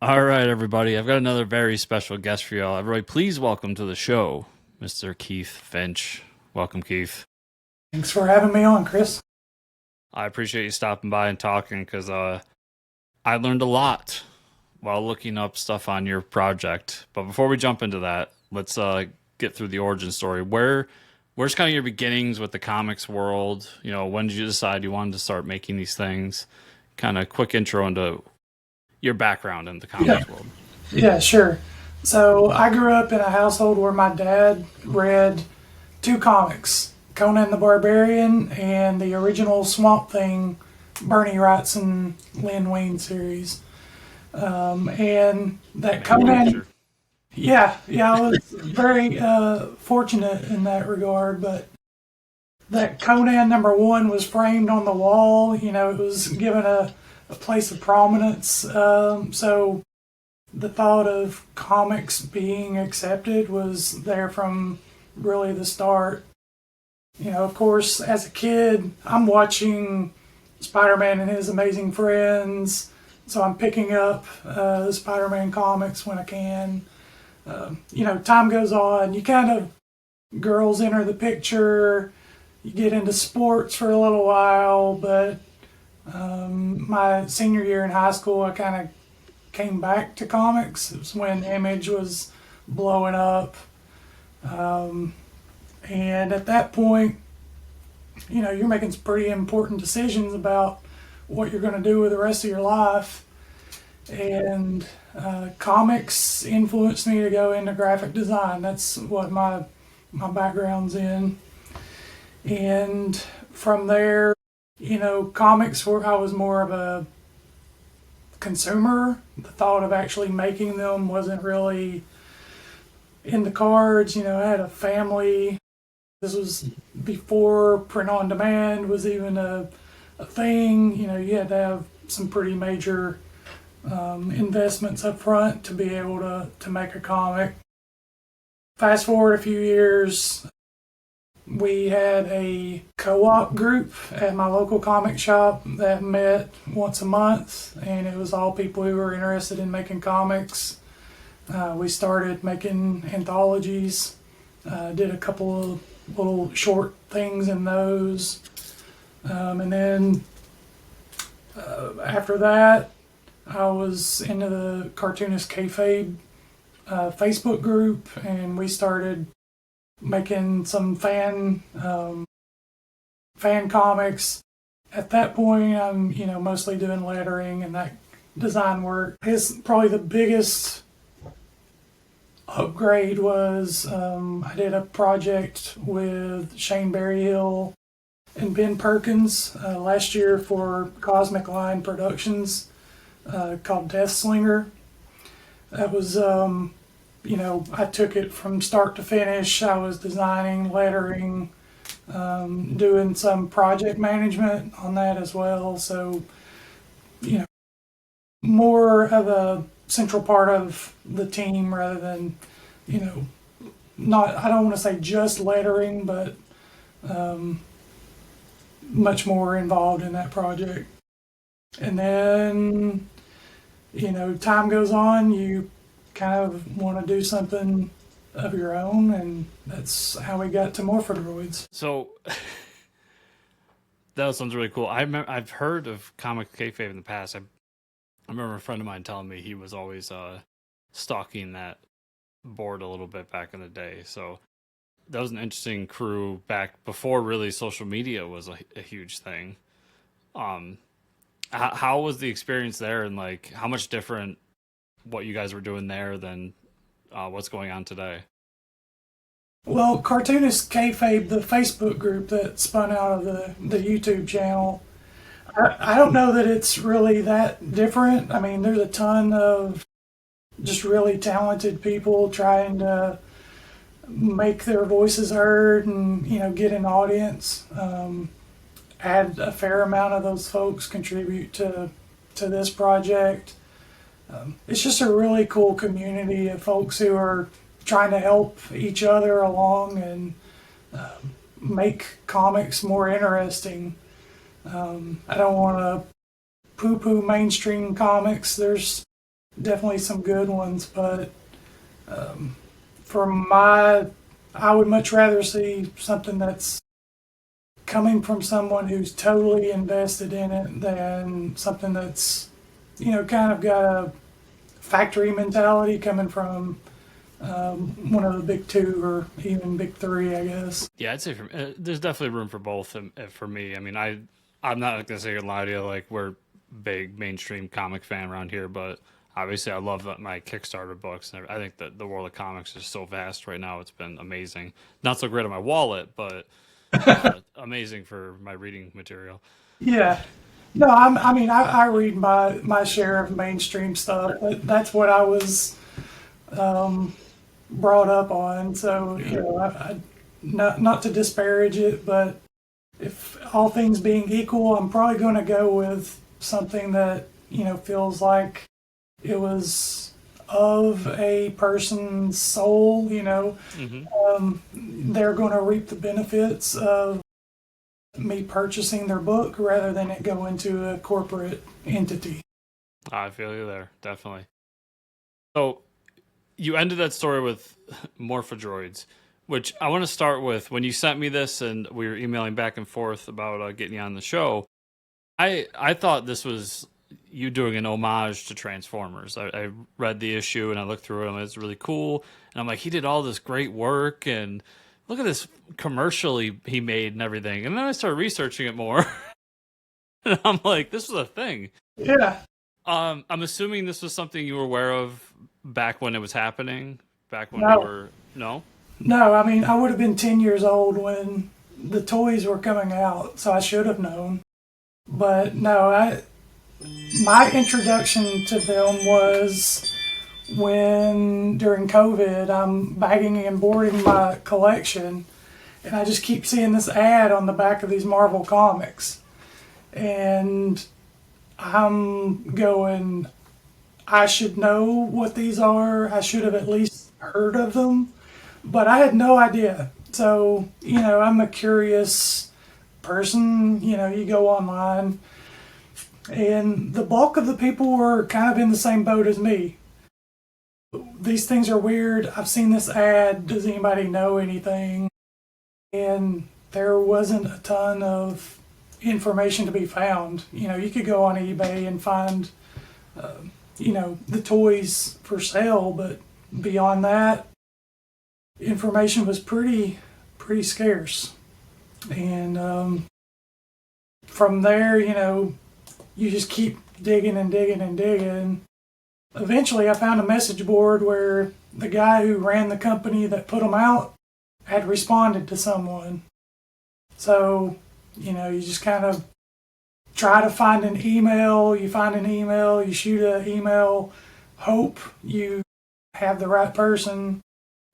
All right, everybody. I've got another very special guest for y'all. Everybody, please welcome to the show, Mr. Keith Finch. Welcome, Keith. Thanks for having me on, Chris. I appreciate you stopping by and talking because I learned a lot while looking up stuff on your project. But before we jump into that, let's get through the origin story. Where's kind of your beginnings with the comics world? You know, when did you decide you wanted to start making these things? Kind of quick intro into your background in the Yeah, comics world. yeah, sure. So I grew up in a household where my dad read two comics, Conan the Barbarian and the original Swamp Thing, Bernie Wrightson, Lynn Wein series. And that Man, Conan, picture. yeah, I was very fortunate in that regard, but that Conan number one was framed on the wall. You know, it was given a place of prominence. So the thought of comics being accepted was there from really the start. You know, of course, as a kid, I'm watching Spider-Man and His Amazing Friends, so I'm picking up the Spider-Man comics when I can. You know, time goes on, you kind of, girls enter the picture, you get into sports for a little while, but my senior year in high school, I kind of came back to comics. It was when Image was blowing up. And at that point, you know, you're making some pretty important decisions about what you're going to do with the rest of your life. And comics influenced me to go into graphic design. That's what my background's in. And from there, you know, comics were, I was more of a consumer. The thought of actually making them wasn't really in the cards. You know, I had a family. This was before print on demand was even a thing. You know, you had to have some pretty major investments up front to be able to make a comic. Fast forward a few years, we had a co-op group at my local comic shop that met once a month, and it was all people who were interested in making comics. We started making anthologies, did a couple of little short things in those. And then after that, I was into the Cartoonist Kayfabe Facebook group, and we started making some fan comics. At that point, I'm mostly doing lettering and that design work. His probably the biggest upgrade was I did a project with Shane Berryhill and Ben Perkins last year for Cosmic Line Productions called Death Slinger. That was I took it from start to finish. I was designing, lettering, doing some project management on that as well. So, more of a central part of the team rather than, not, I don't want to say just lettering, but much more involved in that project. And then, time goes on, you kind of want to do something of your own, and that's how we got to Morphodroids. So that sounds really cool. I've heard of comic kayfabe in the past. I remember a friend of mine telling me he was always stalking that board a little bit back in the day. So that was an interesting crew back before really social media was a huge thing. How was the experience there, and like how much different what you guys were doing there than what's going on today? Well, Cartoonist Kayfabe, the Facebook group that spun out of the YouTube channel, I don't know that it's really that different. I mean, there's a ton of just really talented people trying to make their voices heard and get an audience. Had a fair amount of those folks contribute to this project. It's just a really cool community of folks who are trying to help each other along and make comics more interesting. I don't want to poo-poo mainstream comics. There's definitely some good ones, but for my, I would much rather see something that's coming from someone who's totally invested in it than something that's, kind of got a factory mentality coming from one of the big two or even big three, I guess. Yeah, I'd say there's definitely room for both. For me, I mean, I'm not gonna say a lie to you. Like we're big mainstream comic fan around here, but obviously I love my Kickstarter books. And I think that the world of comics is so vast right now. It's been amazing. Not so great on my wallet, but amazing for my reading material. Yeah. No, I mean, I read my share of mainstream stuff, but that's what I was brought up on. So, Yeah. not to disparage it, but if all things being equal, I'm probably going to go with something that, feels like it was of a person's soul, Hmm. they're going to reap the benefits of me purchasing their book rather than it go into a corporate entity. I feel you there, definitely. So you ended that story with Morphodroids, which I want to start with. When you sent me this and we were emailing back and forth about getting you on the show, I thought this was you doing an homage to Transformers. I read the issue and I looked through it and it's really cool. And I'm like, he did all this great work and look at this commercial he made and everything. And then I started researching it more and I'm like, this was a thing. Yeah. I'm assuming this was something you were aware of back when it was happening, back when you No, were no. no, I mean, I would have been 10 years old when the toys were coming out, so I should have known. But no, my introduction to them was when during COVID, I'm bagging and boarding my collection, and I just keep seeing this ad on the back of these Marvel comics. And I'm going, I should know what these are. I should have at least heard of them, but I had no idea. So, I'm a curious person. You go online, and the bulk of the people were kind of in the same boat as me. These things are weird. I've seen this ad. Does anybody know anything? And there wasn't a ton of information to be found. You could go on eBay and find the toys for sale, but beyond that, information was pretty scarce. And from there, you just keep digging and digging and digging. Eventually, I found a message board where the guy who ran the company that put them out had responded to someone. So, you just kind of try to find an email. You find an email, you shoot an email, hope you have the right person,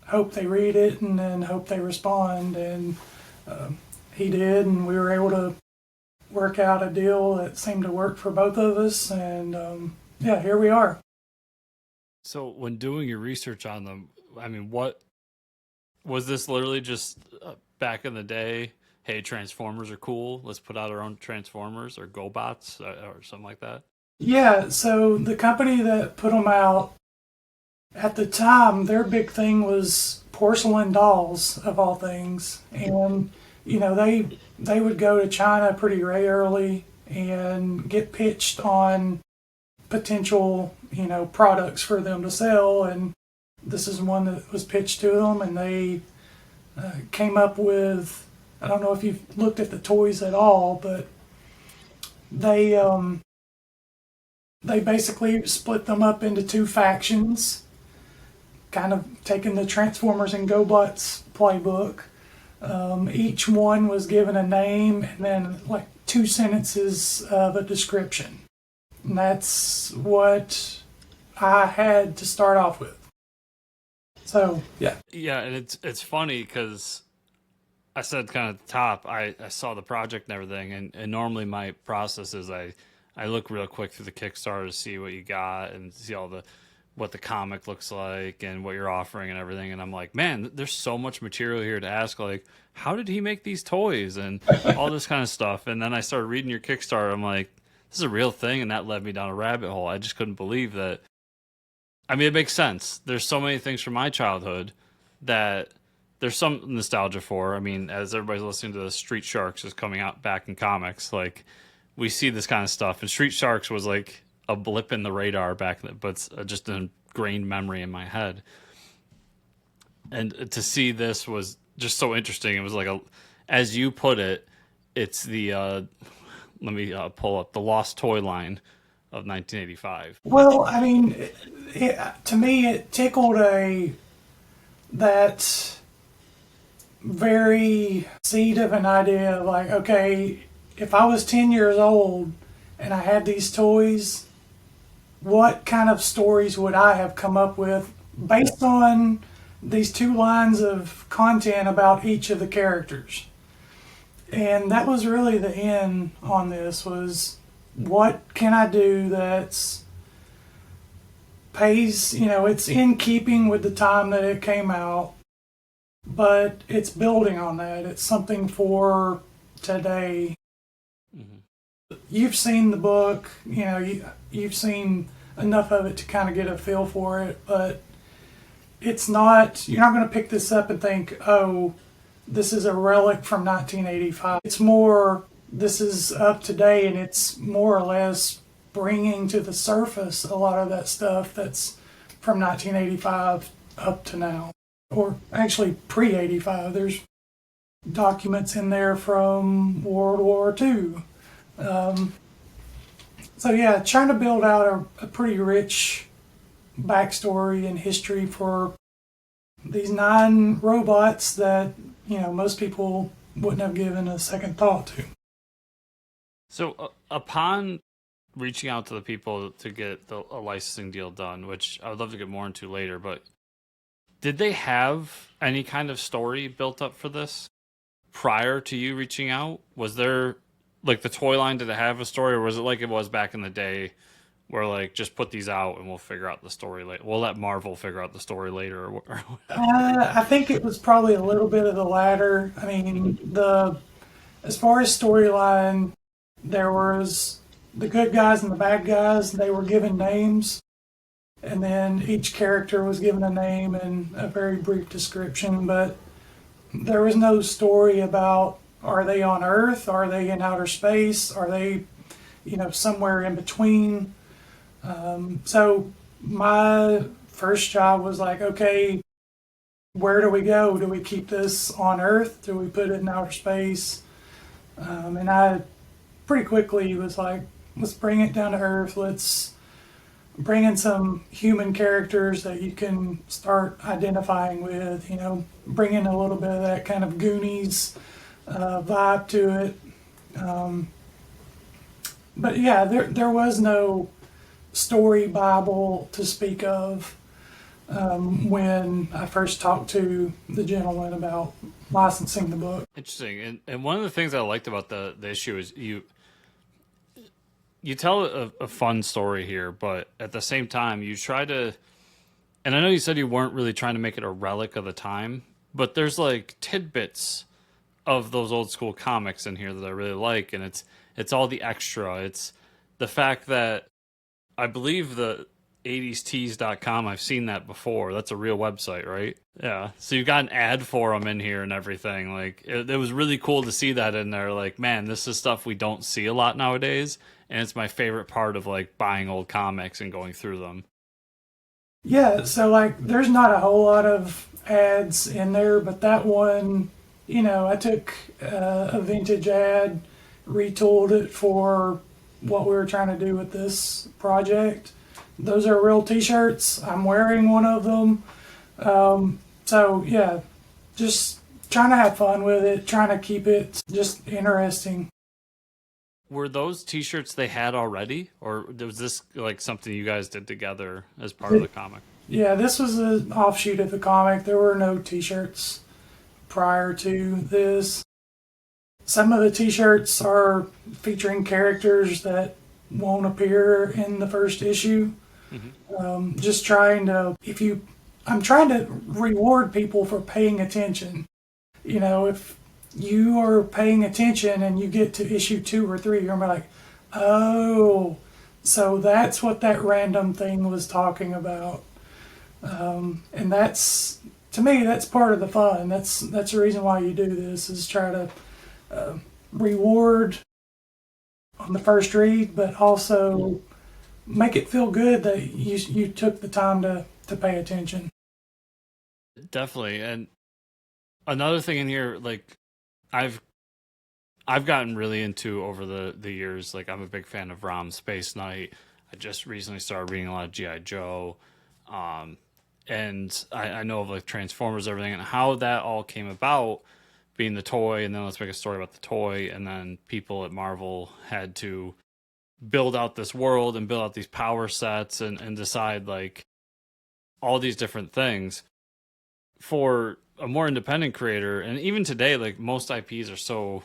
hope they read it, and then hope they respond. And he did, and we were able to work out a deal that seemed to work for both of us. And yeah, here we are. So when doing your research on them, I mean, what was this literally just back in the day? Hey, Transformers are cool. Let's put out our own Transformers or GoBots or something like that. Yeah, so the company that put them out at the time, their big thing was porcelain dolls of all things, and they would go to China pretty regularly and get pitched on potential products for them to sell, and this is one that was pitched to them, and they came up with. I don't know if you've looked at the toys at all, but they they basically split them up into two factions, kind of taking the Transformers and GoBots playbook. Each one was given a name and then like two sentences of a description. And that's what I had to start off with. So, yeah. Yeah, and it's funny because I said kind of at the top, I saw the project and everything, and normally my process is I look real quick through the Kickstarter to see what you got and see all the what the comic looks like and what you're offering and everything. And I'm like, man, there's so much material here to ask. Like, how did he make these toys and all this kind of stuff? And then I started reading your Kickstarter. I'm like, this is a real thing, and that led me down a rabbit hole. I just couldn't believe that I mean, it makes sense. There's so many things from my childhood that there's some nostalgia for. I mean, as everybody's listening to the Street Sharks is coming out back in comics, like we see this kind of stuff. And Street Sharks was like a blip in the radar back then, but it's just an ingrained memory in my head. And to see this was just so interesting. It was like as you put it, it's the let me pull up the Lost Toy line of 1985. Well, I mean, to me, it tickled that very seed of an idea of like, okay, if I was 10 years old and I had these toys, what kind of stories would I have come up with based on these two lines of content about each of the characters? And that was really the end on this, was what can I do that's pays, it's in keeping with the time that it came out, but it's building on that. It's something for today. Mm-hmm. You've seen the book, you've seen enough of it to kind of get a feel for it, but it's not, you're not going to pick this up and think, oh, this is a relic from 1985. It's more, this is up to date, and it's more or less bringing to the surface a lot of that stuff that's from 1985 up to now. Or actually pre-85. There's documents in there from World War II. So yeah, trying to build out a pretty rich backstory and history for these 9 robots that, most people wouldn't have given a second thought to. So upon reaching out to the people to get a licensing deal done, which I would love to get more into later, but did they have any kind of story built up for this prior to you reaching out? Was there, like, the toy line, did it have a story, or was it like it was back in the day where, like, just put these out and we'll figure out the story later? We'll let Marvel figure out the story later. I think it was probably a little bit of the latter. I mean, as far as storyline, there was the good guys and the bad guys. They were given names, and then each character was given a name and a very brief description, but there was no story about, are they on Earth? Are they in outer space? Are they, somewhere in between? So my first job was like, okay, where do we go? Do we keep this on Earth? Do we put it in outer space? And I pretty quickly was like, let's bring it down to Earth. Let's bring in some human characters that you can start identifying with, bring in a little bit of that kind of Goonies vibe to it. But yeah, there was no story Bible to speak of when I first talked to the gentleman about licensing the book. Interesting. And one of the things I liked about the issue is you tell a fun story here, but at the same time you try to, and I know you said you weren't really trying to make it a relic of the time, but there's like tidbits of those old school comics in here that I really like, and it's all the extra. It's the fact that I believe the 80stees.com, I've seen that before. That's a real website, right? Yeah. So you've got an ad for them in here and everything. Like, it was really cool to see that in there. Like, man, this is stuff we don't see a lot nowadays. And it's my favorite part of, like, buying old comics and going through them. Yeah, so, like, there's not a whole lot of ads in there, but that one, I took a vintage ad, retooled it for what we were trying to do with this project. Those are real t-shirts. I'm wearing one of them. So yeah, just trying to have fun with it, trying to keep it just interesting. Were those t-shirts they had already, or was this like something you guys did together as part of the comic? Yeah, this was an offshoot of the comic. There were no t-shirts prior to this. Some of the t-shirts are featuring characters that won't appear in the first issue. Mm-hmm. Just trying to, I'm trying to reward people for paying attention. If you are paying attention and you get to issue 2 or 3, you're like, oh, so that's what that random thing was talking about. And that's, to me, that's part of the fun. That's the reason why you do this, is try to reward on the first read, but also make it feel good that you took the time to pay attention. Definitely. And another thing in here, like I've gotten really into over the years, like I'm a big fan of Rom Space Knight. I just recently started reading a lot of G.I. Joe. And I know of like Transformers, everything, and how that all came about, being the toy, and then let's make a story about the toy, and then people at Marvel had to build out this world and build out these power sets and decide like all these different things. For a more independent creator, and even today, like most IPs are so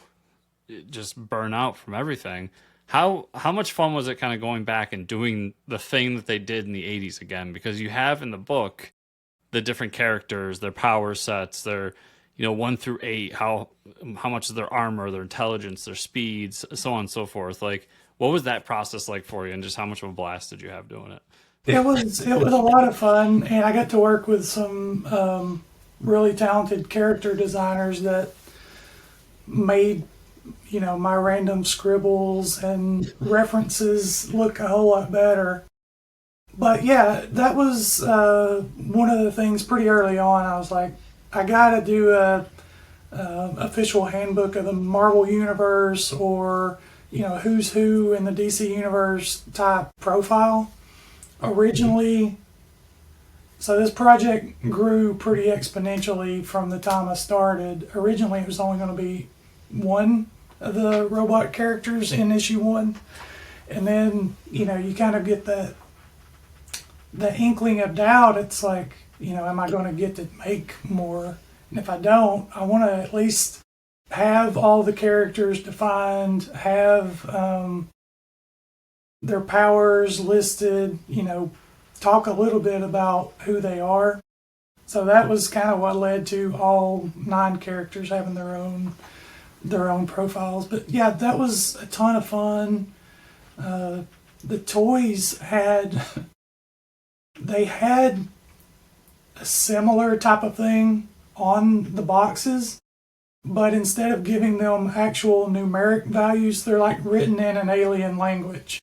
just burn out from everything. How much fun was it kind of going back and doing the thing that they did in the 80s again? Because you have in the book the different characters, their power sets, their 1 through 8, how much of their armor, their intelligence, their speeds, so on and so forth. Like, what was that process like for you, and just how much of a blast did you have doing it? It was a lot of fun, and I got to work with some really talented character designers that made my random scribbles and references look a whole lot better. But yeah, that was one of the things pretty early on. I was like, I gotta do a official handbook of the Marvel universe, or who's who in the DC universe type profile. Originally, so this project grew pretty exponentially from the time I started. Originally, it was only going to be one of the robot characters in issue 1, and then you kind of get the inkling of doubt. It's like, am I going to get to make more? And if I don't, I want to at least have all the characters defined, have their powers listed, talk a little bit about who they are. So that was kind of what led to all 9 characters having their own profiles. But yeah, that was a ton of fun. The toys had a similar type of thing on the boxes, but instead of giving them actual numeric values, they're like written in an alien language.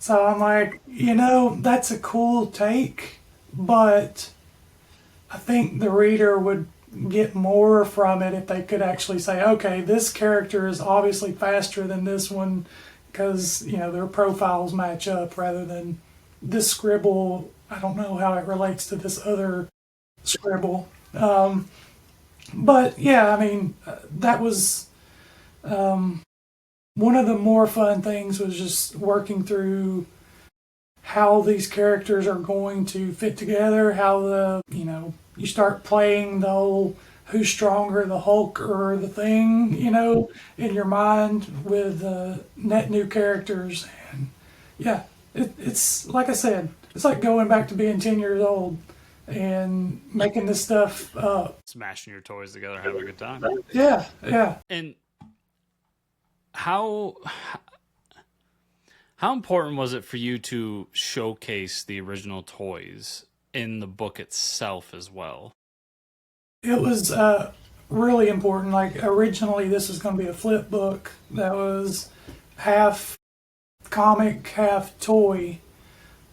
So I'm like, that's a cool take, but I think the reader would get more from it if they could actually say, okay, this character is obviously faster than this one because, their profiles match up, rather than this scribble, I don't know how it relates to this other scribble. But yeah, I mean, that was one of the more fun things, was just working through how these characters are going to fit together, how you start playing the whole who's stronger, the Hulk or the Thing, in your mind with net new characters. And yeah, it's like I said, it's like going back to being 10 years old and making this stuff up. Smashing your toys together, having a good time. Yeah, yeah. And how important was it for you to showcase the original toys in the book itself as well? It was really important. Like, originally this was going to be a flip book that was half comic, half toy.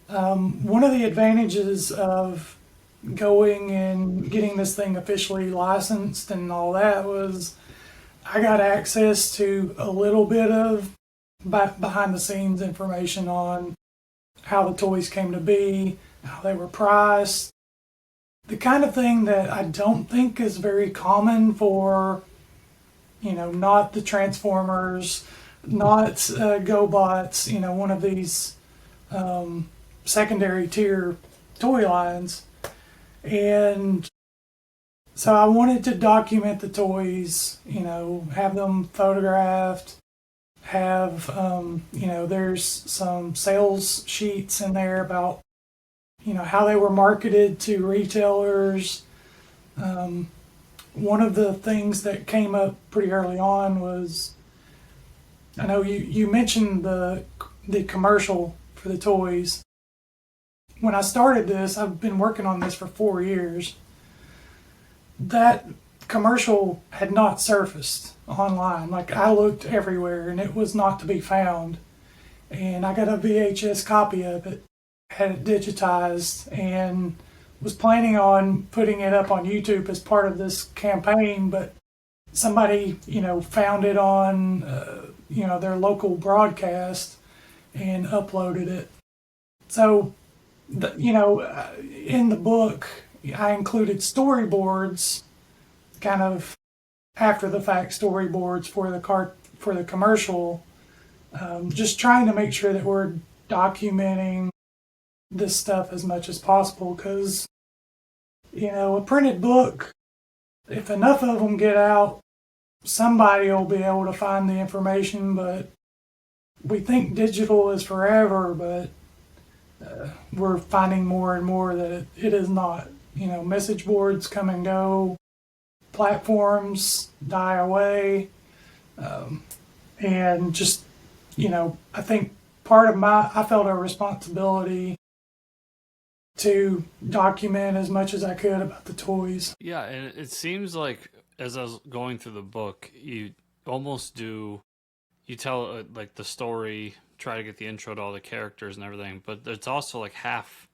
One of the advantages of going and getting this thing officially licensed and all that was I got access to a little bit of behind the scenes information on how the toys came to be, how they were priced, the kind of thing that I don't think is very common for, not the Transformers, not GoBots, one of these secondary tier toy lines. And so I wanted to document the toys, have them photographed, have, there's some sales sheets in there about, how they were marketed to retailers. One of the things that came up pretty early on was, I know you mentioned the commercial for the toys. when I started this, I've been working on this for 4 years. That commercial had not surfaced online. Like, I looked everywhere and it was not to be found. And I got a VHS copy of it, had it digitized, and was planning on putting it up on YouTube as part of this campaign, but somebody, found it on, their local broadcast and uploaded it. So, in the book, I included storyboards, kind of after the fact storyboards for the commercial, just trying to make sure that we're documenting this stuff as much as possible, because a printed book, if enough of them get out, somebody will be able to find the information. But we think digital is forever, but we're finding more and more that it is not. Message boards come and go, platforms die away, and just I think I felt a responsibility to document as much as I could about the toys. Yeah, and it seems like as I was going through the book, you tell like the story, try to get the intro to all the characters and everything, but it's also like half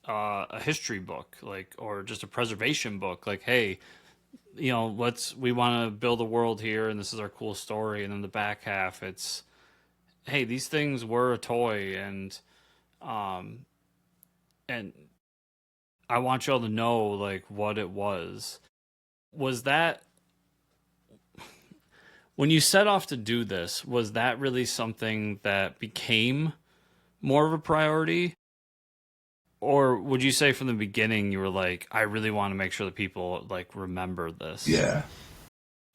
a history book, like, or just a preservation book. Like, hey, we want to build a world here, and this is our cool story. And then the back half, it's, hey, these things were a toy, and I want y'all to know like what it was. Was that, when you set off to do this, was that really something that became more of a priority? Or would you say from the beginning you were like, I really want to make sure that people like remember this? Yeah.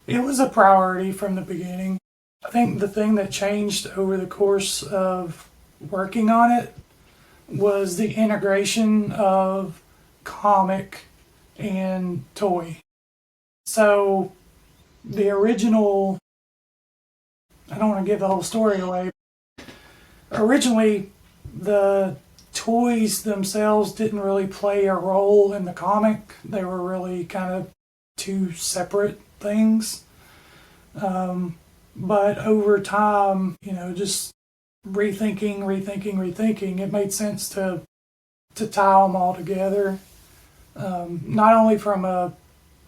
It was a priority from the beginning. I think the thing that changed over the course of working on it was the integration of comic and toy. So the original, I don't want to give the whole story away. Originally, the toys themselves didn't really play a role in the comic. They were really kind of two separate things. But over time, just rethinking, it made sense to tie them all together. Not only from a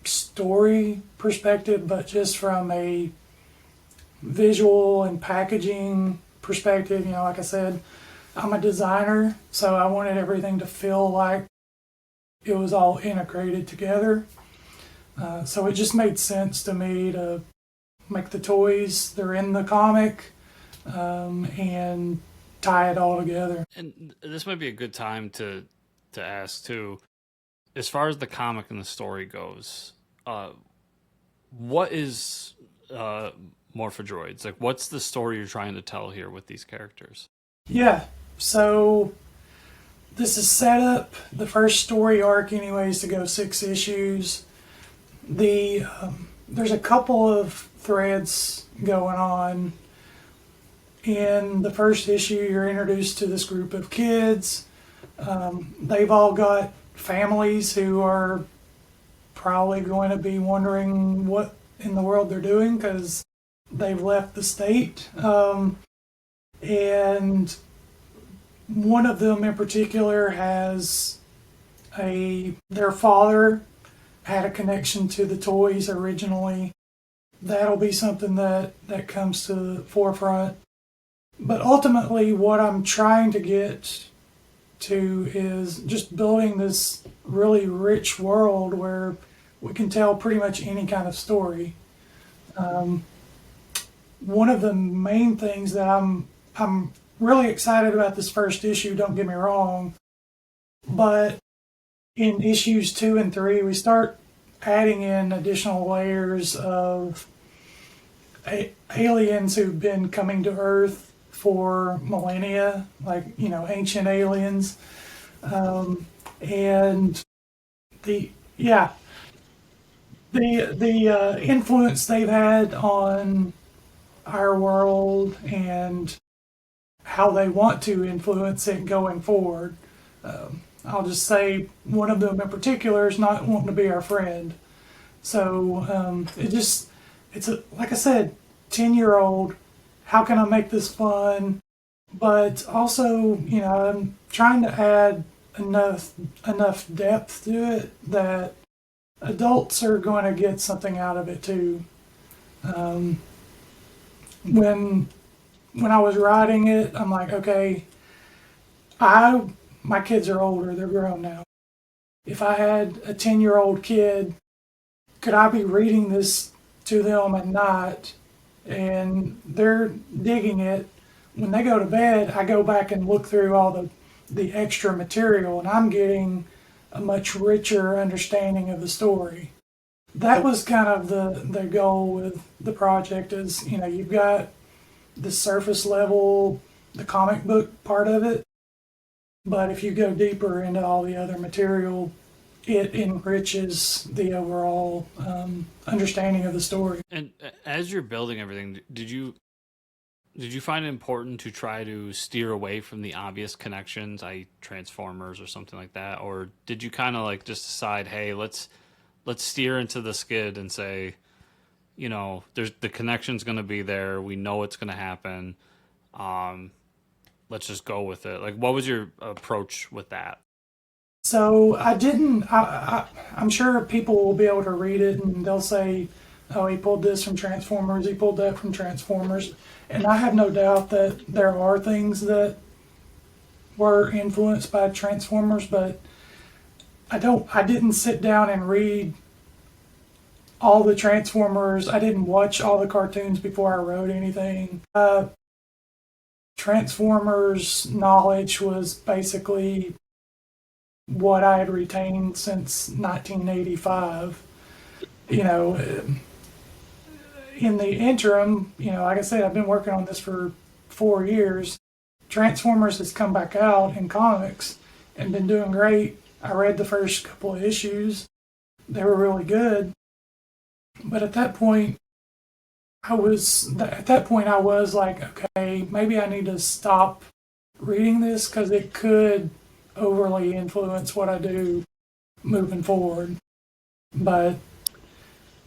story perspective, but just from a visual and packaging perspective. Like I said, I'm a designer, so I wanted everything to feel like it was all integrated together. So it just made sense to me to make the toys, they're in the comic, and tie it all together. And this might be a good time to ask too, as far as the comic and the story goes, what is Morphodroids? Like, what's the story you're trying to tell here with these characters? Yeah, so this is set up, the first story arc anyways, to go 6 issues. There's a couple of threads going on. In the first issue, you're introduced to this group of kids. They've all got families who are probably going to be wondering what in the world they're doing because they've left the state. And one of them in particular has their father had a connection to the toys originally. That'll be something that comes to the forefront. But ultimately, what I'm trying to get to is just building this really rich world where we can tell pretty much any kind of story. One of the main things that I'm really excited about this first issue, don't get me wrong, but in issues 2 and 3, we start adding in additional layers of aliens who've been coming to Earth for millennia, like, ancient aliens. And the influence they've had on our world and how they want to influence it going forward. I'll just say one of them in particular is not wanting to be our friend. So like I said, 10-year-old. How can I make this fun? But also, I'm trying to add enough depth to it that adults are going to get something out of it too. When I was writing it, I'm like, okay, my kids are older, they're grown now. If I had a 10-year-old kid, could I be reading this to them at night and they're digging it? When they go to bed, I go back and look through all the extra material and I'm getting a much richer understanding of the story. That was kind of the goal with the project is, you've got the surface level, the comic book part of it, but if you go deeper into all the other material, it enriches the overall understanding of the story. And as you're building everything, did you find it important to try to steer away from the obvious connections, i.e. Transformers or something like that? Or did you kind of like just decide, hey, let's steer into the skid and say, there's the connection's going to be there. We know it's going to happen. Let's just go with it. Like, what was your approach with that? So I didn't. I'm sure people will be able to read it and they'll say, "Oh, he pulled this from Transformers. He pulled that from Transformers." And I have no doubt that there are things that were influenced by Transformers, but I didn't sit down and read all the Transformers. I didn't watch all the cartoons before I wrote anything. Transformers knowledge was basically what I had retained since 1985. In the interim, like I said, I've been working on this for 4 years. Transformers has come back out in comics and been doing great. I read the first couple of issues. They were really good. But at that point, I was like, okay, maybe I need to stop reading this because it could overly influence what I do moving forward. But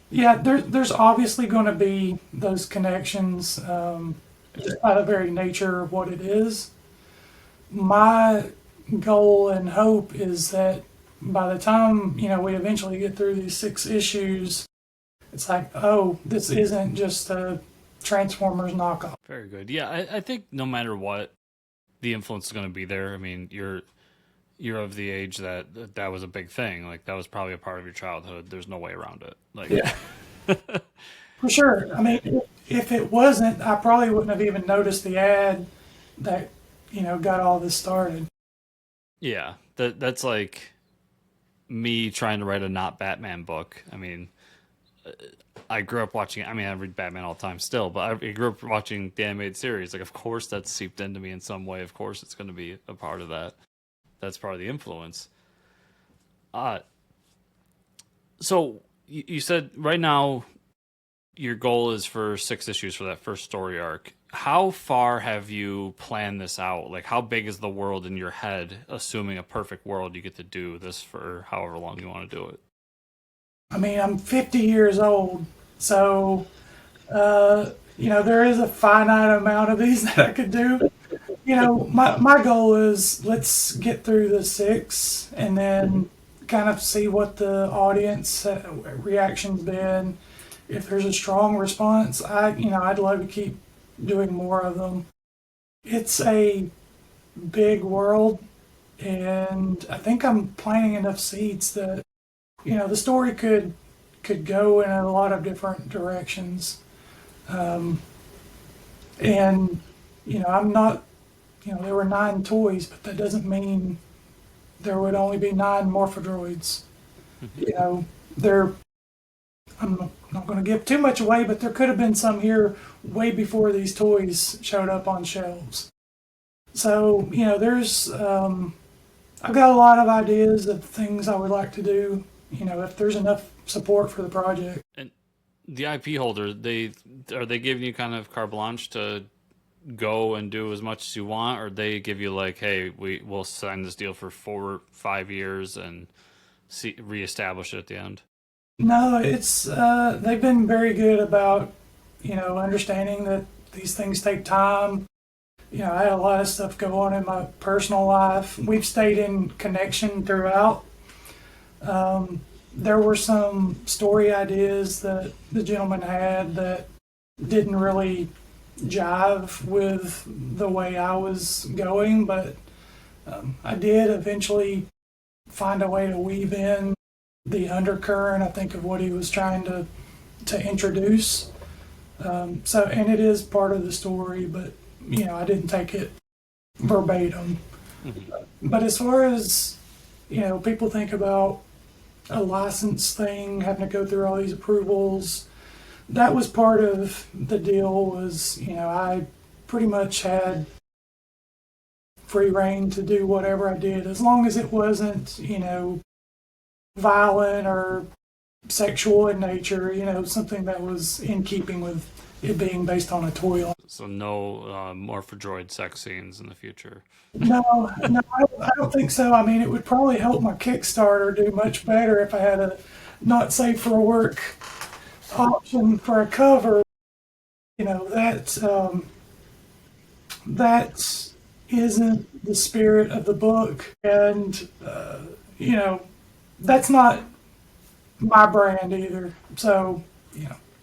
yeah, there's obviously going to be those connections just by the very nature of what it is. My goal and hope is that by the time we eventually get through these 6 issues, it's like, oh, this isn't just a Transformers knockoff. Very good. Yeah, I think no matter what, the influence is going to be there. I mean, you're of the age that was a big thing. Like, that was probably a part of your childhood. There's no way around it. Like, yeah. For sure. I mean, if it wasn't, I probably wouldn't have even noticed the ad that got all this started. Yeah, that's like me trying to write a not Batman book. I mean, I grew up watching. I mean, I read Batman all the time still, but I grew up watching the animated series. Like, of course, that's seeped into me in some way. Of course, it's going to be a part of that. That's part of the influence. So you said right now your goal is for 6 issues for that first story arc. How far have you planned this out? Like, how big is the world in your head, assuming a perfect world you get to do this for however long you want to do it? I mean, I'm 50 years old, so there is a finite amount of these that I could do. My goal is let's get through the 6 and then kind of see what the audience reaction's been. If there's a strong response, I'd love to keep doing more of them. It's a big world, and I think I'm planting enough seeds that the story could go in a lot of different directions. And I'm not. There were 9 toys, but that doesn't mean there would only be 9 Morphodroids. I'm not going to give too much away, but there could have been some here way before these toys showed up on shelves. So, there's, I've got a lot of ideas of things I would like to do, if there's enough support for the project. And the IP holder, are they giving you kind of carte blanche to go and do as much as you want, or they give you like, hey, we'll sign this deal for 4-5 years and reestablish it at the end? No, it's they've been very good about, understanding that these things take time. I had a lot of stuff go on in my personal life. We've stayed in connection throughout. There were some story ideas that the gentleman had that didn't really jive with the way I was going, but I did eventually find a way to weave in the undercurrent, I think, of what he was trying to introduce. And it is part of the story, but I didn't take it verbatim. But as far as people think about a license thing, having to go through all these approvals, that was part of the deal. Was I pretty much had free reign to do whatever I did, as long as it wasn't violent or sexual in nature, something that was in keeping with it being based on a toy line. So no Morphodroid sex scenes in the future. No, I don't think so. I mean, it would probably help my Kickstarter do much better if I had a not safe for work option for a cover. That isn't the spirit of the book, and that's not my brand either. So,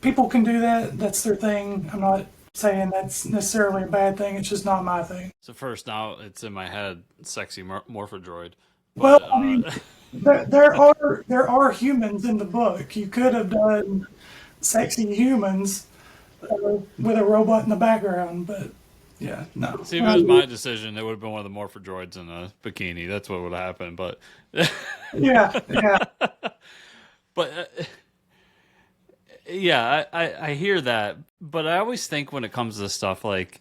people can do that. That's their thing. I'm not saying that's necessarily a bad thing. It's just not my thing. So first, now it's in my head, sexy Morphodroid. Well, But, I mean, there are humans in the book. You could have done sexy humans with a robot in the background, but yeah, no. see, if it was my decision, it would have been one of the Morphodroids in a bikini. That's what would have happened. But, Yeah, yeah. but yeah, I hear that. But I always think when it comes to this stuff, like,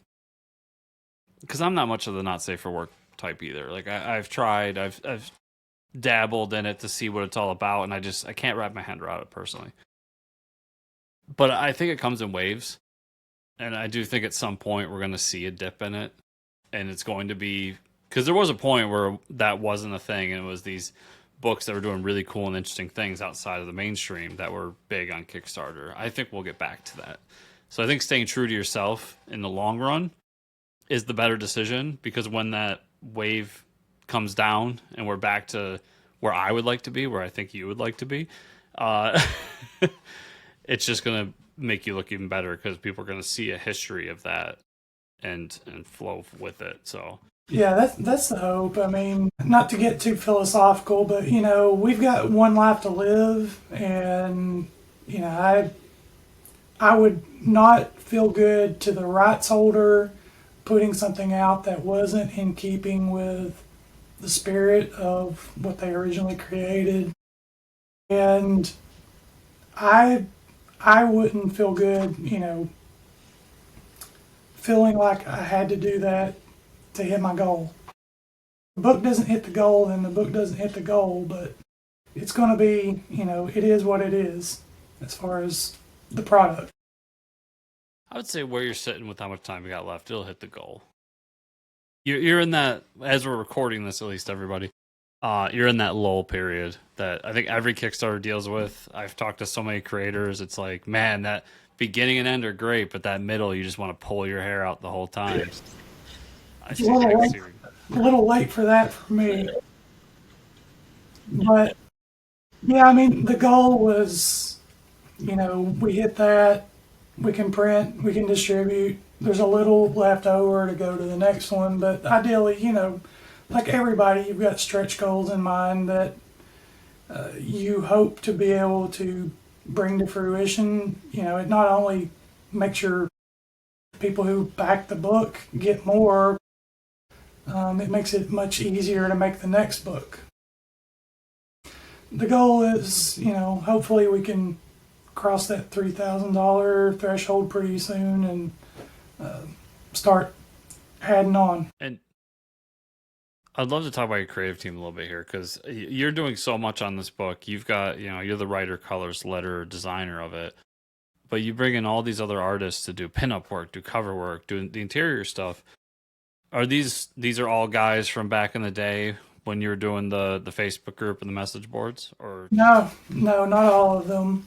because I'm not much of the not safe for work type either. Like I've tried, I've dabbled in it to see what it's all about, and I can't wrap my hand around it personally. But I think it comes in waves, and I do think at some point we're going to see a dip in it, and it's going to be because there was a point where that wasn't a thing, and it was these books that were doing really cool and interesting things outside of the mainstream that were big on Kickstarter. I think we'll get back to that. So I think staying true to yourself in the long run is the better decision, because when that wave comes down and we're back to where I would like to be, where I think you would like to be, it's just going to make you look even better, because people are going to see a history of that and flow with it. So Yeah, that's the hope. I mean, not to get too philosophical, but we've got one life to live, and I would not feel good to the rights holder putting something out that wasn't in keeping with the spirit of what they originally created. And I wouldn't feel good, feeling like I had to do that to hit my goal. The book doesn't hit the goal, then the book doesn't hit the goal, but it's going to be, it is what it is as far as the product. I would say where you're sitting with how much time you got left, it'll hit the goal. You're in that, as we're recording this, at least everybody, you're in that lull period that I think every Kickstarter deals with. I've talked to so many creators. It's like, man, that beginning and end are great, but that middle, you just want to pull your hair out the whole time. It's a little late for that for me. But yeah, I mean, the goal was, we hit that, we can print, we can distribute. There's a little left over to go to the next one, but ideally, like everybody, you've got stretch goals in mind that you hope to be able to bring to fruition. It not only makes sure people who back the book get more, it makes it much easier to make the next book. The goal is, hopefully we can cross that $3,000 threshold pretty soon and start adding on. And I'd love to talk about your creative team a little bit here, because you're doing so much on this book. You've got, you're the writer, colors, letter, designer of it. but you bring in all these other artists to do pinup work, do cover work, do the interior stuff. Are these are all guys from back in the day when you were doing the Facebook group and the message boards, or No, no, not all of them.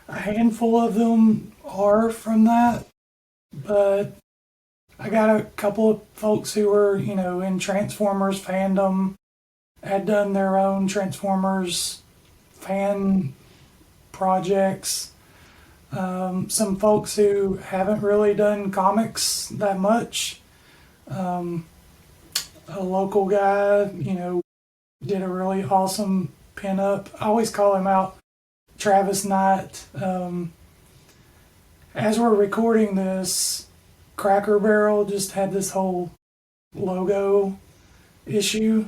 A handful of them are from that, but I got a couple of folks who were, in Transformers fandom, had done their own Transformers fan projects. Some folks who haven't really done comics that much. A local guy, did a really awesome pinup. I always call him out, Travis Knight. As we're recording this, Cracker Barrel just had this whole logo issue.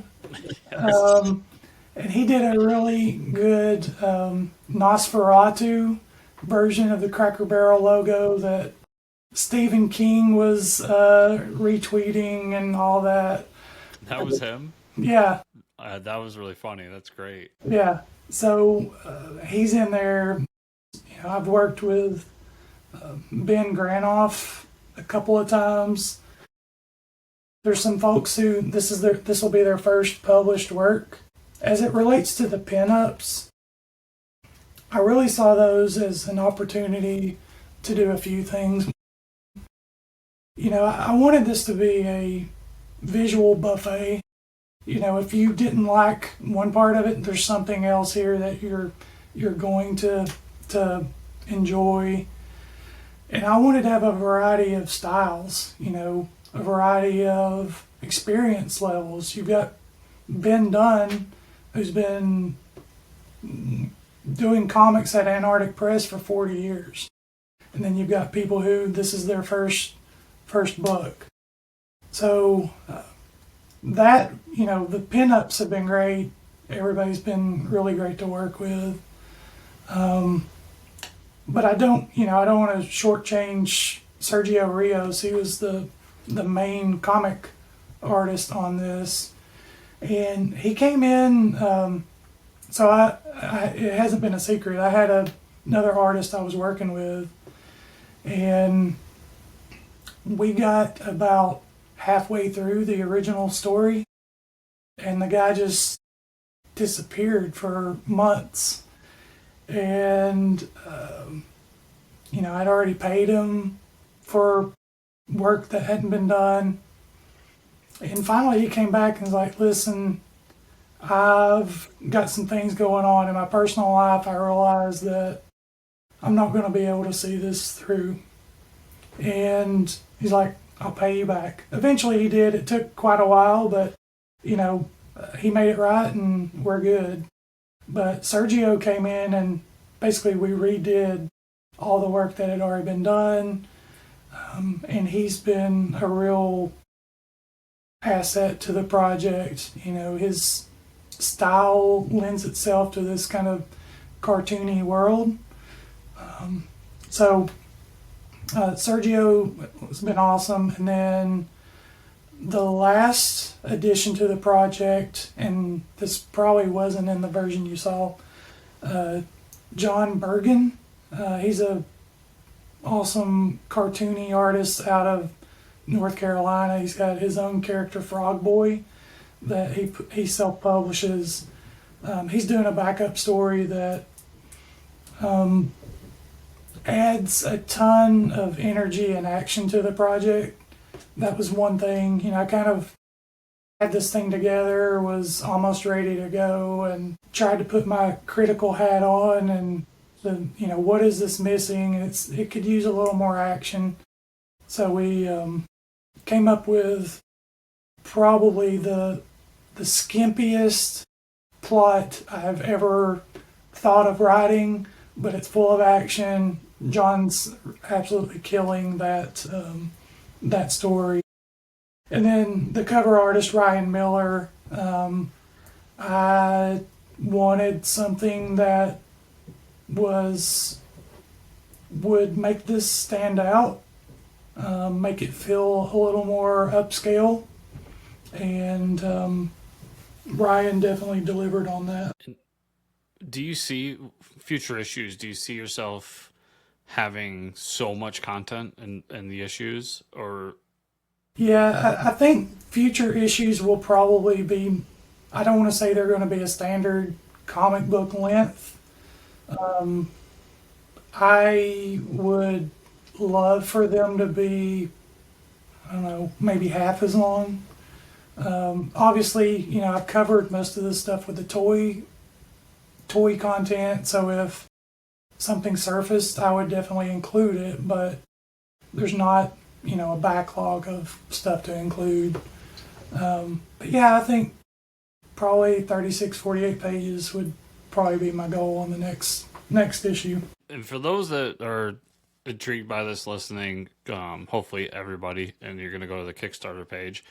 And he did a really good Nosferatu version of the Cracker Barrel logo that Stephen King was retweeting and all that. that was him? Yeah, That was really funny. That's great. yeah. So he's in there. I've worked with Ben Granoff a couple of times. There's some folks who this will be their first published work. As it relates to the pinups, I really saw those as an opportunity to do a few things. I wanted this to be a visual buffet. If you didn't like one part of it, there's something else here that you're going to enjoy. And I wanted to have a variety of styles, a variety of experience levels. You've got Ben Dunn, who's been doing comics at Antarctic Press for 40 years. And then you've got people who this is their first book. So the pinups have been great. Everybody's been really great to work with. But I don't want to shortchange Sergio Rios. He was the main comic artist on this. And he came in, so it hasn't been a secret. I had another artist I was working with, and we got about halfway through the original story, and the guy just disappeared for months. And, I'd already paid him for work that hadn't been done. And finally he came back and was like, listen, I've got some things going on in my personal life. I realize that I'm not going to be able to see this through. And he's like, I'll pay you back. Eventually he did. It took quite a while, but, he made it right and we're good. But Sergio came in and basically we redid all the work that had already been done. And he's been a real asset to the project. His style lends itself to this kind of cartoony world. So Sergio has been awesome. And then the last addition to the project, and this probably wasn't in the version you saw, John Bergen. He's a awesome cartoony artist out of North Carolina. He's got his own character, Frog Boy, that he self-publishes. He's doing a backup story that adds a ton of energy and action to the project. That was one thing, I kind of had this thing together, was almost ready to go, and tried to put my critical hat on and what is this missing? It could use a little more action. So we came up with probably the skimpiest plot I've ever thought of writing, but it's full of action. John's absolutely killing that story. And then the cover artist, Ryan Miller, I wanted something that would make this stand out, make it feel a little more upscale, and Ryan definitely delivered on that. Do you see future issues? Do you see yourself having so much content in the issues, or Yeah, I think future issues will probably be, I don't want to say they're going to be a standard comic book length. I would love for them to be, I don't know, maybe half as long. Obviously, I've covered most of this stuff with the toy content, so if something surfaced, I would definitely include it, but there's not, a backlog of stuff to include. But yeah, I think probably 36, 48 pages would probably be my goal on the next issue. and for those that are intrigued by this listening, hopefully everybody, and you're going to go to the Kickstarter page.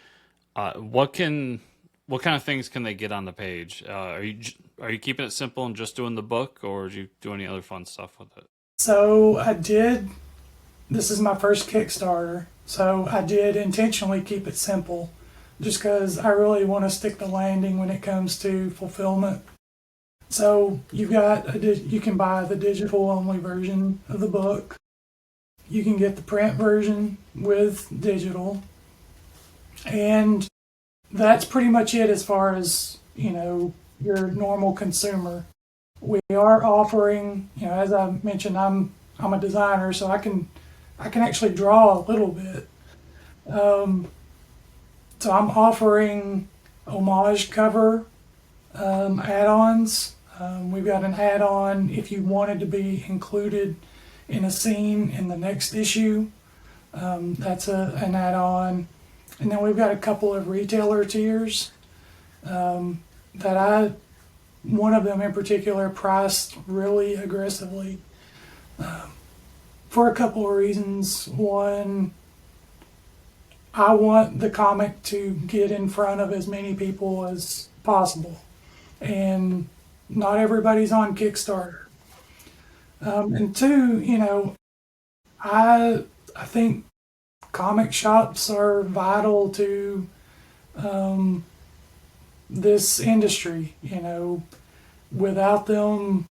What kind of things can they get on the page? Are you keeping it simple and just doing the book, or do you do any other fun stuff with it? So this is my first Kickstarter, so I did intentionally keep it simple just because I really want to stick the landing when it comes to fulfillment. So you can buy the digital only version of the book. You can get the print version with digital, and that's pretty much it as far as your normal consumer. We are offering, as I mentioned, I'm a designer, so I can actually draw a little bit. So I'm offering homage cover add-ons. We've got an add-on if you wanted to be included in a scene in the next issue. That's an add-on. And then we've got a couple of retailer tiers that one of them in particular priced really aggressively for a couple of reasons. One, I want the comic to get in front of as many people as possible. And not everybody's on Kickstarter. And two, I think comic shops are vital to this industry. Without them,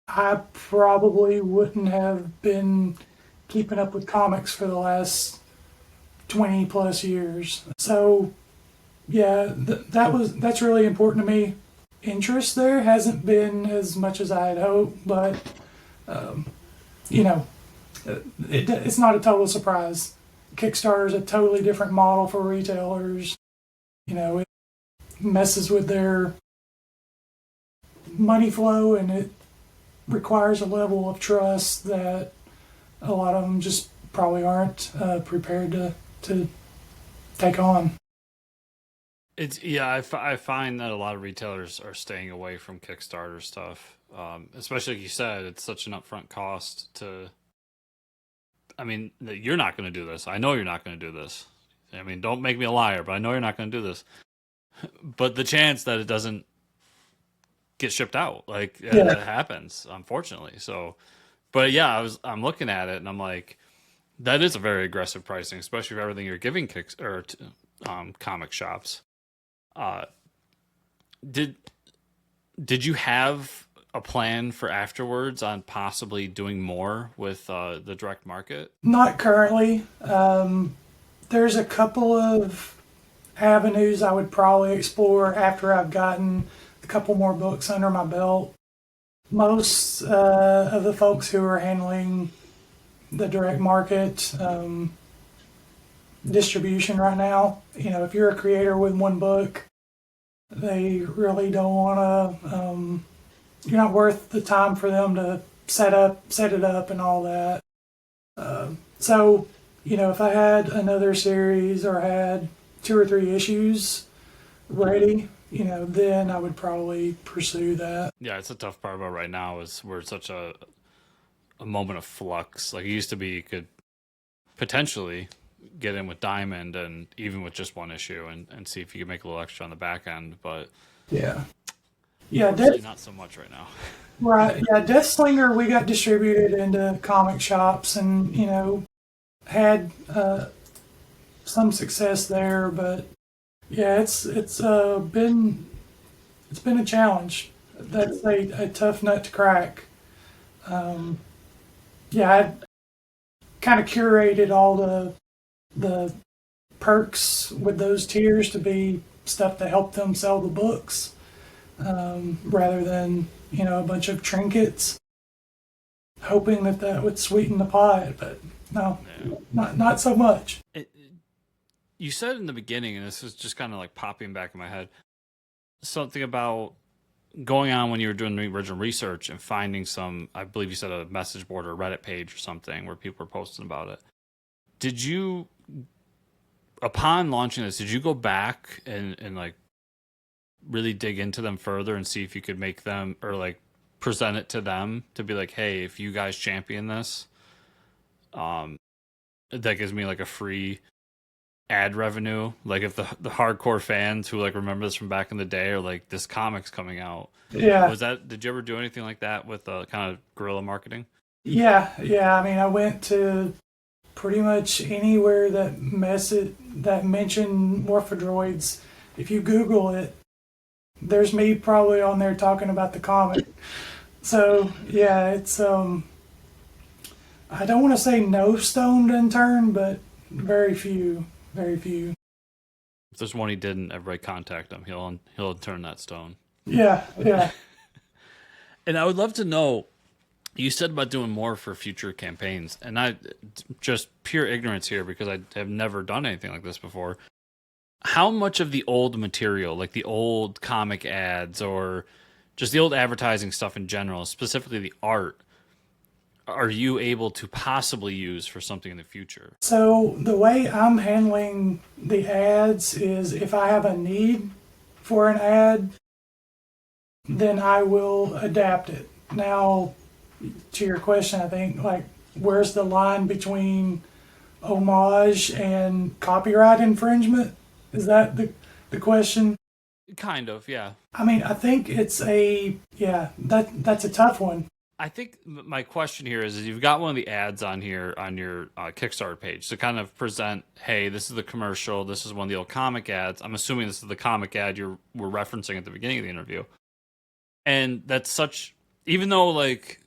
I probably wouldn't have been keeping up with comics for the last 20 plus years. So yeah, that's really important to me. Interest there hasn't been as much as I had hoped, but um, you know, it's not a total surprise. Kickstarter is a totally different model for retailers. It messes with their money flow, and it requires a level of trust that a lot of them just probably aren't prepared to take on. I find that a lot of retailers are staying away from Kickstarter stuff, especially like you said, it's such an upfront cost to. I mean, you're not going to do this. I know you're not going to do this. I mean, don't make me a liar, but I know you're not going to do this. But the chance that it doesn't get shipped out, like Yeah, it happens, unfortunately. So, but yeah, I'm looking at it and I'm like, that is a very aggressive pricing, especially for everything you're giving comic shops. Uh, did did you have a plan for afterwards on possibly doing more with the direct market? not currently. There's a couple of avenues I would probably explore after I've gotten a couple more books under my belt. Most of the folks who are handling the direct market distribution right now, if you're a creator with one book, they really don't want to. You're not worth the time for them to set it up, and all that. So, if I had another series or had two or three issues ready, then I would probably pursue that. Yeah, it's a tough part about right now is we're such a moment of flux. Like it used to be, you could potentially get in with Diamond and even with just one issue and see if you could make a little extra on the back end, but Yeah. Yeah, unfortunately not so much right now. right. Yeah, Death Slinger, we got distributed into comic shops and, had some success there, but yeah, it's been a challenge. that's a tough nut to crack. Yeah, I kind of curated all the perks with those tiers to be stuff to help them sell the books, rather than a bunch of trinkets, hoping that that would sweeten the pot. But no, Yeah. not so much. You said in the beginning, and this is just kind of like popping back in my head, something about going on when you were doing the original research and finding some, I believe you said a message board or a Reddit page or something where people were posting about it. Did you, upon launching this, did you go back and like really dig into them further and see if you could make them or like present it to them to be like, hey, if you guys champion this, that gives me like a free ad revenue. Like if the hardcore fans who like remember this from back in the day are like, this comic's coming out. Yeah, Did you ever do anything like that with kind of guerrilla marketing? yeah. I mean, I went to pretty much anywhere that mentioned Morphodroids. If you Google it, there's me probably on there talking about the comic. So yeah, it's I don't want to say no stone unturned, but very few, very few. If there's one he didn't, everybody contact him. He'll turn that stone. Yeah, yeah. And I would love to know. You said about doing more for future campaigns, and I just pure ignorance here because I have never done anything like this before. How much of the old material, like the old comic ads or just the old advertising stuff in general, specifically the art, are you able to possibly use for something in the future? So the way I'm handling the ads is if I have a need for an ad, then I will adapt it. Now, to your question, I think, like, where's the line between homage and copyright infringement? Is that the question? Kind of, yeah. I mean, I think that's a tough one. I think my question here is you've got one of the ads on here on your Kickstarter page to kind of present, hey, this is the commercial, this is one of the old comic ads. I'm assuming this is the comic ad you were referencing at the beginning of the interview. And that's such, even though like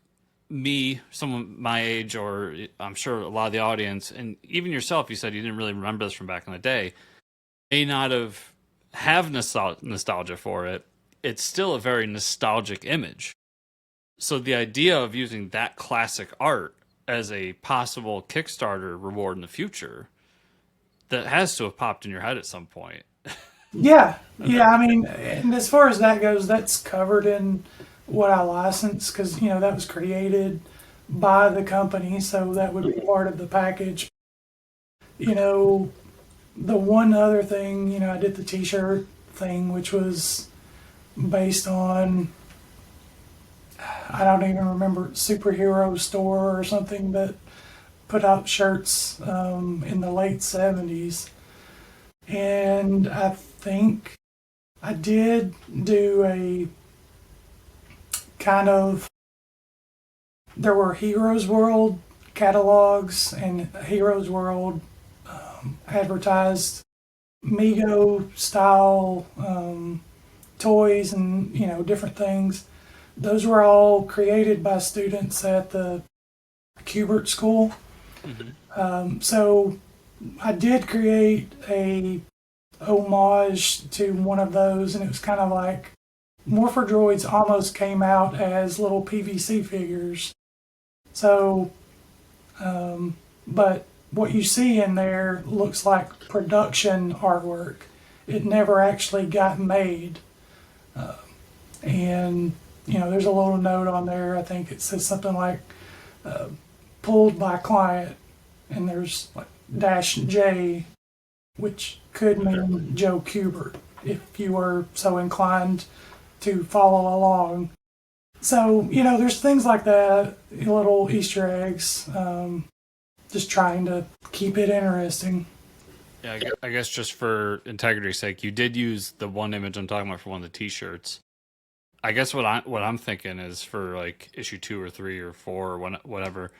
me, someone my age, or I'm sure a lot of the audience, and even yourself, you said you didn't really remember this from back in the day, may not have nostalgia for it. It's still a very nostalgic image. So the idea of using that classic art as a possible Kickstarter reward in the future, that has to have popped in your head at some point. Yeah, yeah. I mean, and as far as that goes, that's covered in what I license because that was created by the company, so that would be part of the package. The one other thing, I did the T-shirt thing, which was based on, I don't even remember, superhero store or something that put out shirts in the late 70s. And I think I did do a kind of, there were Heroes World catalogs, and Heroes World advertised Mego style toys and different things. Those were all created by students at the Kubert School. Mm-hmm. So I did create a homage to one of those, and it was kind of like Morphodroids almost came out as little PVC figures. So, but what you see in there looks like production artwork. It never actually got made. And, there's a little note on there. I think it says something like pulled by client, and there's like -J, which could mean Joe Kubert, if you were so inclined to follow along. So, there's things like that, little Easter eggs, just trying to keep it interesting. Yeah, I guess just for integrity's sake, you did use the one image I'm talking about for one of the T-shirts. I guess what I'm thinking is for like issue 2 or 3 or 4 or whatever,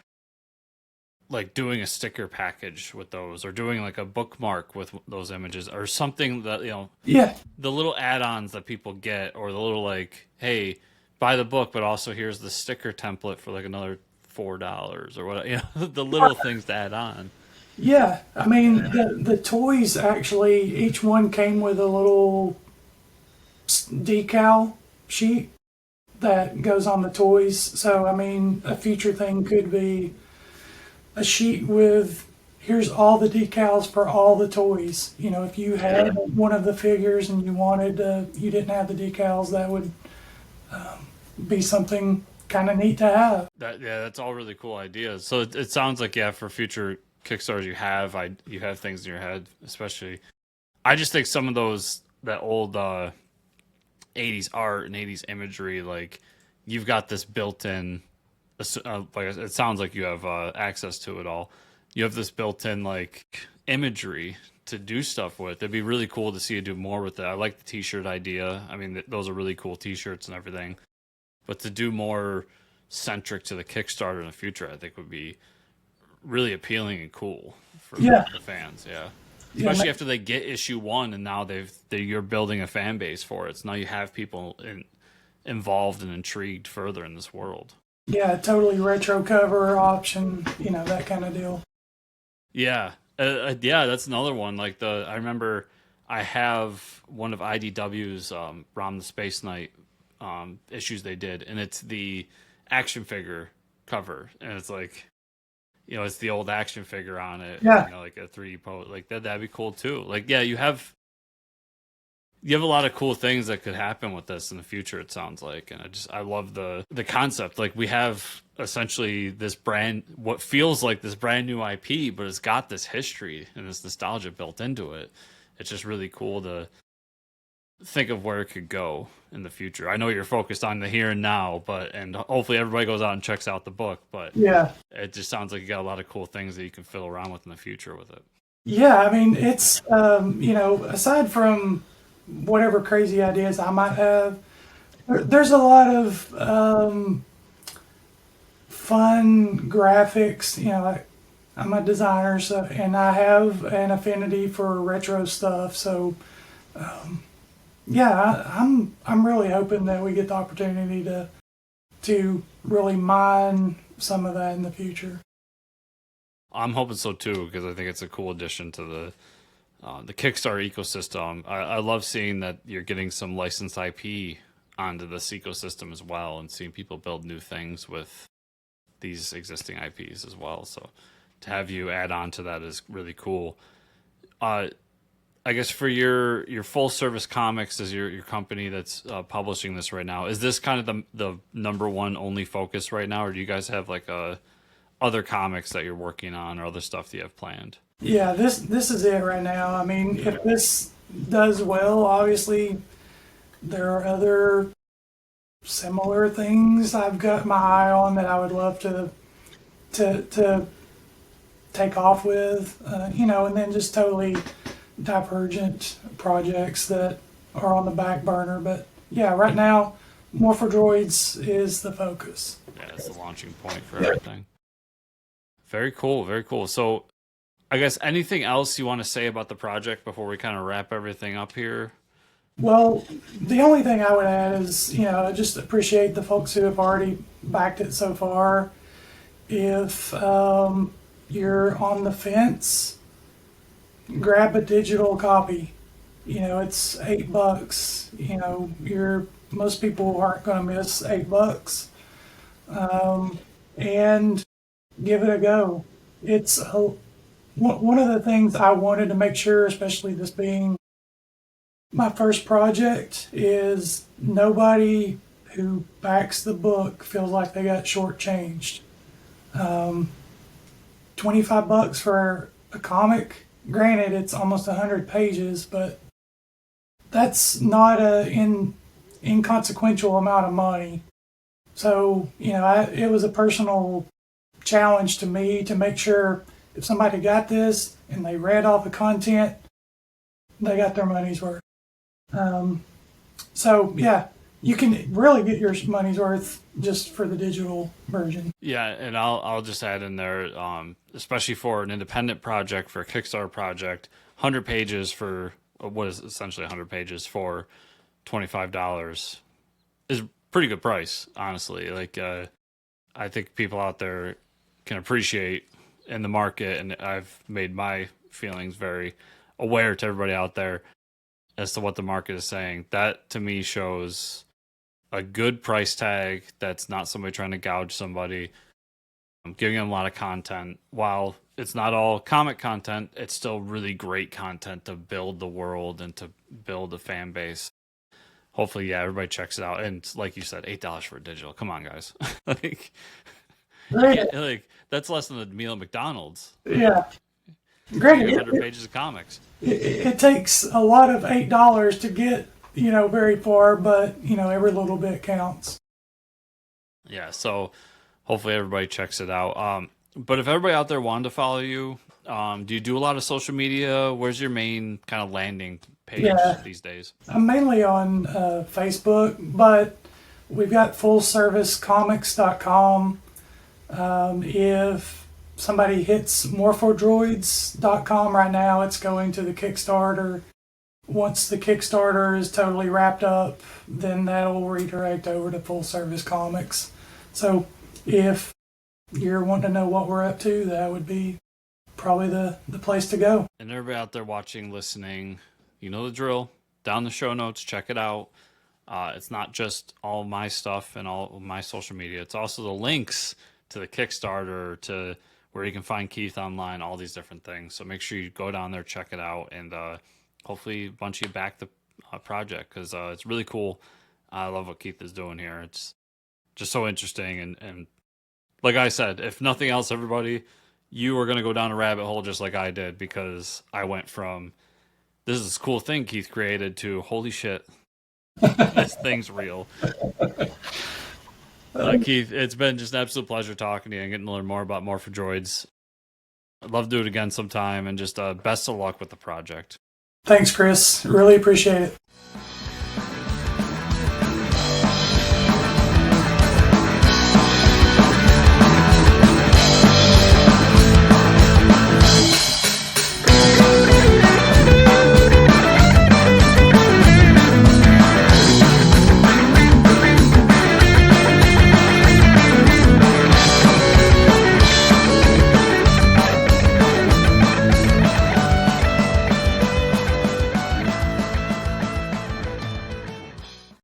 like doing a sticker package with those, or doing like a bookmark with those images, or something that Yeah, the little add-ons that people get, or the little like, hey, buy the book, but also here's the sticker template for like another $4 or what, the little things to add on. Yeah, I mean the toys actually each one came with a little decal sheet that goes on the toys. So I mean a future thing could be a sheet with here's all the decals for all the toys. You know, if you had one of the figures and you wanted you didn't have the decals, that would be something kind of neat to have. That's all really cool ideas. So it sounds like, yeah, for future Kickstarters you have things in your head, especially. I just think some of those that old 80's art and 80's imagery, like you've got this built-in, like it sounds like you have access to it all. You have this built-in like imagery to do stuff with. It'd be really cool to see you do more with it. I like the t-shirt idea. I mean, those are really cool t-shirts and everything. But to do more centric to the Kickstarter in the future, I think would be really appealing and cool for Yeah. the fans. Yeah. Yeah, Especially after they get issue 1 and now you're building a fan base for it. So now you have people involved and intrigued further in this world. yeah, totally retro cover option, you know, that kind of deal. Yeah. Yeah, that's another one. Like I remember I have one of IDW's Rom the Space Knight issues they did, and it's the action figure cover, and it's like, it's the old action figure on it. Yeah. Like a 3D pose, like that'd be cool too. Like, yeah, you have a lot of cool things that could happen with this in the future, it sounds like. And I love the concept. Like, we have essentially what feels like this brand new IP, but it's got this history and this nostalgia built into it. It's just really cool to think of where it could go in the future. I know you're focused on the here and now, and hopefully everybody goes out and checks out the book, but Yeah. it just sounds like you got a lot of cool things that you can fiddle around with in the future with it. Yeah, I mean, it's, aside from whatever crazy ideas I might have, there's a lot of fun graphics. Like, I'm a designer, so, and I have an affinity for retro stuff. So, yeah, I'm really hoping that we get the opportunity to really mine some of that in the future. I'm hoping so too, because I think it's a cool addition to the Kickstarter ecosystem. I love seeing that you're getting some licensed IP onto this ecosystem as well, and seeing people build new things with these existing IPs as well. So to have you add on to that is really cool. I guess for your full service comics as your company that's publishing this right now, is this kind of the number one only focus right now, or do you guys have like other comics that you're working on or other stuff that you have planned? Yeah, this is it right now. I mean, if this does well, obviously there are other similar things I've got my eye on that I would love to take off with, and then just totally divergent projects that are on the back burner. But yeah, right now, Morphodroids is the focus. Yeah, it's the launching point for everything. Very cool, very cool. So I guess anything else you want to say about the project before we kind of wrap everything up here? Well, the only thing I would add is, I just appreciate the folks who have already backed it so far. If you're on the fence, grab a digital copy. It's $8. Most people aren't going to miss $8, and give it a go. It's one of the things I wanted to make sure, especially this being my first project, is nobody who backs the book feels like they got shortchanged. $25 for a comic. Granted, it's almost 100 pages, but that's not an inconsequential amount of money. So, it was a personal challenge to me to make sure if somebody got this and they read all the content, they got their money's worth. So, yeah, you can really get your money's worth just for the digital version. Yeah, and I'll just add in there, especially for an independent project, for a Kickstarter project, 100 pages for what is essentially 100 pages for $25 is pretty good price, honestly. Like, I think people out there can appreciate in the market, and I've made my feelings very aware to everybody out there as to what the market is saying. That to me shows a good price tag that's not somebody trying to gouge somebody. I'm giving them a lot of content. While it's not all comic content, it's still really great content to build the world and to build a fan base. Hopefully, yeah, everybody checks it out. And like you said, $8 for a digital. Come on, guys. like, like that's less than a meal at McDonald's. Yeah. Greg, 100 pages of comics. It takes a lot of $8 to get, very far, but, every little bit counts. Yeah, so hopefully everybody checks it out. But if everybody out there wanted to follow you, do you do a lot of social media? Where's your main kind of landing page these days? I'm mainly on Facebook, but we've got fullservicecomics.com. If somebody hits morphodroids.com right now, it's going to the Kickstarter. Once the Kickstarter is totally wrapped up, then that'll redirect over to Full Service Comics. So if you're wanting to know what we're up to, that would be probably the place to go. And everybody out there watching, listening, you know the drill. Down the show notes, check it out. It's not just all my stuff and all my social media. It's also the links to the Kickstarter, to where you can find Keith online, all these different things. So make sure you go down there, check it out, and hopefully a bunch of you back the project, because it's really cool. I love what Keith is doing here. It's just so interesting. And like I said, if nothing else, everybody, you are going to go down a rabbit hole just like I did, because I went from, this is this cool thing Keith created, to holy shit, this thing's real. Keith, it's been just an absolute pleasure talking to you and getting to learn more about Morphodroids. I'd love to do it again sometime, and just best of luck with the project. Thanks, Chris. Really appreciate it.